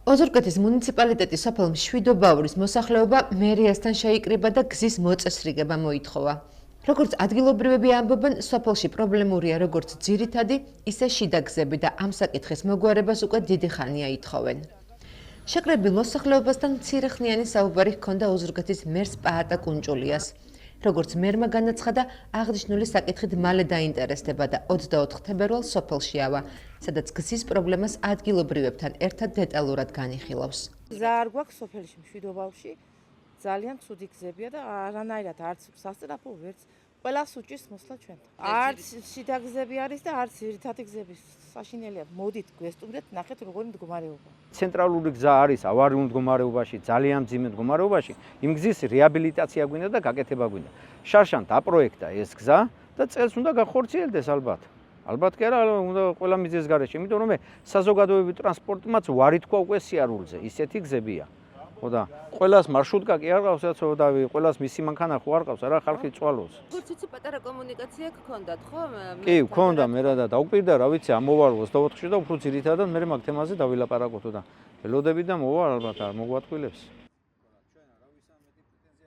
ოზურგეთის მუნიციპალიტეტის სოფელ მშვიდობაურის მოსახლეობა მერიასთან შეიკრიბა და გზის მოწესრიგება მოითხოვა. Როგორც ადგილობრივები ამბობენ, სოფელში პრობლემურია როგორც ძირითადი, ისე შიდა გზები და ამ საკითხის მოგვარებას უკვე დიდი ხანია ითხოვენ. შეკრებილ მოსახლეობასთან მცირეხნიანი საუბარი ჰქონდა ოზურგეთის მერს პაატა კუნჭულიას. Როგორც მერმა განაცხადა, აღნიშნული საკითხით მალე დაინტერესდება და 24 თებერვალს სოფელში ავა, სადაც გზის პრობლემას ადგილობრივებთან ერთად დეტალურად განიხილავს. გზა არ გვაქვს სოფელში მშვიდობაურში, ძალიან ცუდი გზებია და არანაირად არც სასწრაფო ვერც ყველას უჭირს მოსვლა ჩვენთან. არც შიდა გზები არის და არც ძირითადი გზები. საშინელია, მოდით გვესტუმრეთ, ნახეთ როგორი მდგომარეობა. ცენტრალური გზა არის ავარიულ მდგომარეობაში, ძალიან მძიმე მდგომარეობაში, იმ გზის რეაბილიტაცია გვინდა და გაკეთება გვინდა. შარშან დაპროექტა ეს გზა და წელს უნდა გახორციელდეს ალბათ. ალბათ კი არა, უნდა ყველა მიზეზ გარეშე, იმიტომ რომ საზოგადოებრივი ტრანსპორტმაც ვარი თქვა უკვე სიარულზე, ისეთი გზებია. ხოდა ყველას მარშრუტკა კი არ ყავს, რაცო და ყველას მისი მანქანა ხო არ ყავს, არა ხალხი წვალოს. Როგორც პატარა კომუნიკაცია გქონდათ, ხო? კი, გქონდა, მე რა და დაუკვირდა, რა ვიცი, ამოვარ 24-ში და უფრო ძირითადად მე მაგ თემაზე დავილაპარაკოთ და ველოდები და მოვა ალბათ არ მოგვატყვილებს.